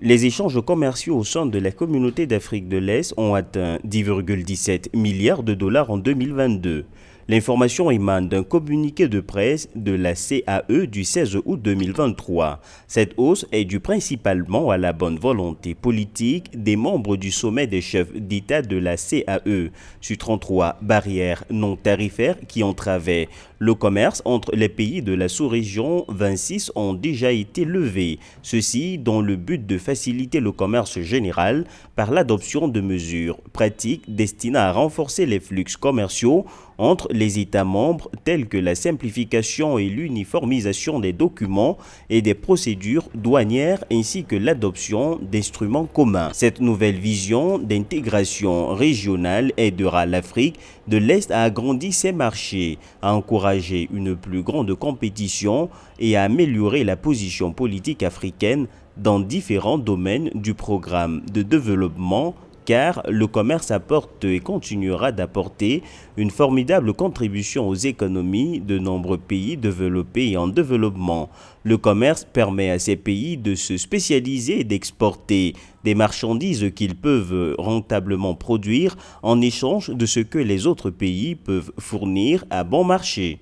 Les échanges commerciaux au sein de la communauté d'Afrique de l'Est ont atteint 10,17 milliards de dollars en 2022. L'information émane d'un communiqué de presse de la CAE du 16 août 2023. Cette hausse est due principalement à la bonne volonté politique des membres du sommet des chefs d'État de la CAE sur 33 barrières non tarifaires qui entravaient le commerce entre les pays de la sous-région. 26 ont déjà été levées, ceci dans le but de faciliter le commerce général par l'adoption de mesures pratiques destinées à renforcer les flux commerciaux entre les États membres tels que la simplification et l'uniformisation des documents et des procédures douanières ainsi que l'adoption d'instruments communs. Cette nouvelle vision d'intégration régionale aidera l'Afrique de l'Est à agrandir ses marchés, à encourager une plus grande compétition et à améliorer la position politique africaine dans différents domaines du programme de développement, car le commerce apporte et continuera d'apporter une formidable contribution aux économies de nombreux pays développés et en développement. Le commerce permet à ces pays de se spécialiser et d'exporter des marchandises qu'ils peuvent rentablement produire en échange de ce que les autres pays peuvent fournir à bon marché.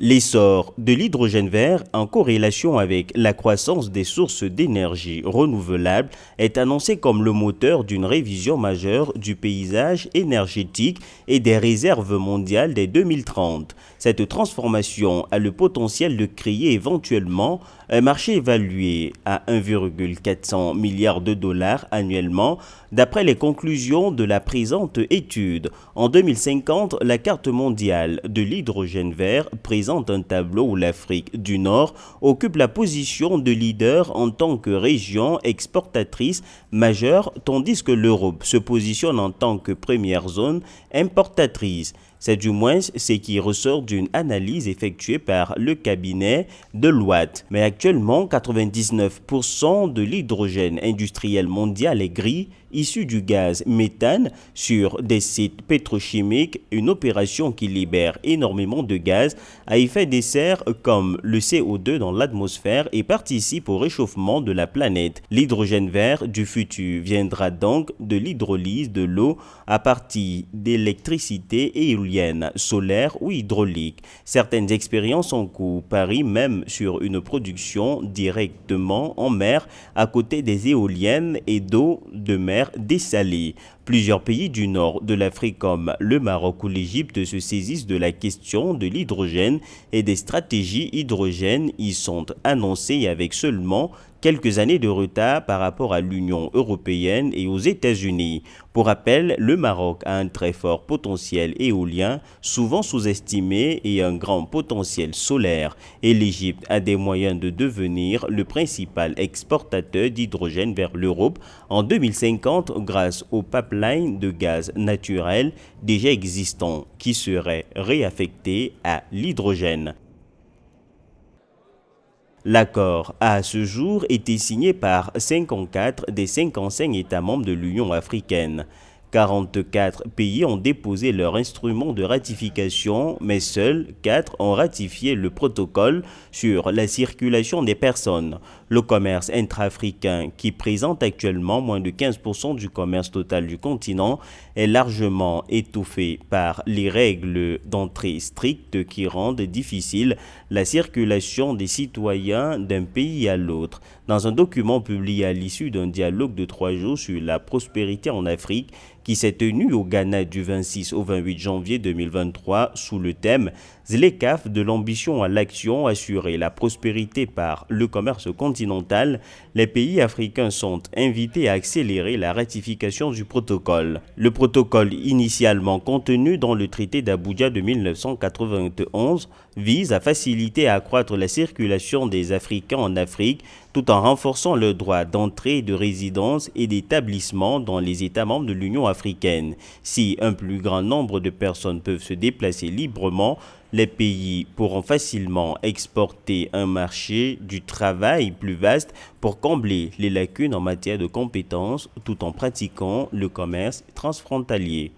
L'essor de l'hydrogène vert, en corrélation avec la croissance des sources d'énergie renouvelables, est annoncé comme le moteur d'une révision majeure du paysage énergétique et des réserves mondiales dès 2030. Cette transformation a le potentiel de créer éventuellement un marché évalué à 1,4 milliard de dollars annuellement, d'après les conclusions de la présente étude. En 2050, la carte mondiale de l'hydrogène vert présente un tableau où l'Afrique du Nord occupe la position de leader en tant que région exportatrice majeure, tandis que l'Europe se positionne en tant que première zone importatrice. C'est du moins ce qui ressort d'une analyse effectuée par le cabinet Deloitte. Mais actuellement, 99% de l'hydrogène industriel mondial est gris, issu du gaz méthane sur des sites pétrochimiques, une opération qui libère énormément de gaz à effet de serre comme le CO2 dans l'atmosphère et participe au réchauffement de la planète. L'hydrogène vert du futur viendra donc de l'hydrolyse de l'eau à partir d'électricité éolienne, solaire ou hydraulique. Certaines expériences en cours parient même sur une production directement en mer à côté des éoliennes et d'eau de mer dessalée. Plusieurs pays du nord de l'Afrique comme le Maroc ou l'Égypte se saisissent de la question de l'hydrogène et des stratégies hydrogène y sont annoncées avec seulement quelques années de retard par rapport à l'Union européenne et aux États-Unis. Pour rappel, le Maroc a un très fort potentiel éolien, souvent sous-estimé, et un grand potentiel solaire. Et l'Égypte a des moyens de devenir le principal exportateur d'hydrogène vers l'Europe en 2050 grâce au pipeline de gaz naturel déjà existant qui serait réaffecté à l'hydrogène. L'accord a à ce jour été signé par 54 des 55 États membres de l'Union africaine. 44 pays ont déposé leur instrument de ratification, mais seuls 4 ont ratifié le protocole sur la circulation des personnes. Le commerce intra-africain, qui présente actuellement moins de 15% du commerce total du continent, est largement étouffé par les règles d'entrée strictes qui rendent difficile la circulation des citoyens d'un pays à l'autre. Dans un document publié à l'issue d'un dialogue de 3 jours sur la prospérité en Afrique, qui s'est tenu au Ghana du 26 au 28 janvier 2023 sous le thème « ZLECAf de l'ambition à l'action, assurer la prospérité par le commerce continental », les pays africains sont invités à accélérer la ratification du protocole. Le protocole initialement contenu dans le traité d'Abuja de 1991 vise à faciliter et à accroître la circulation des Africains en Afrique tout en renforçant le droit d'entrée, de résidence et d'établissement dans les États membres de l'Union africaine. Si un plus grand nombre de personnes peuvent se déplacer librement, les pays pourront facilement exporter un marché du travail plus vaste pour combler les lacunes en matière de compétences tout en pratiquant le commerce transfrontalier.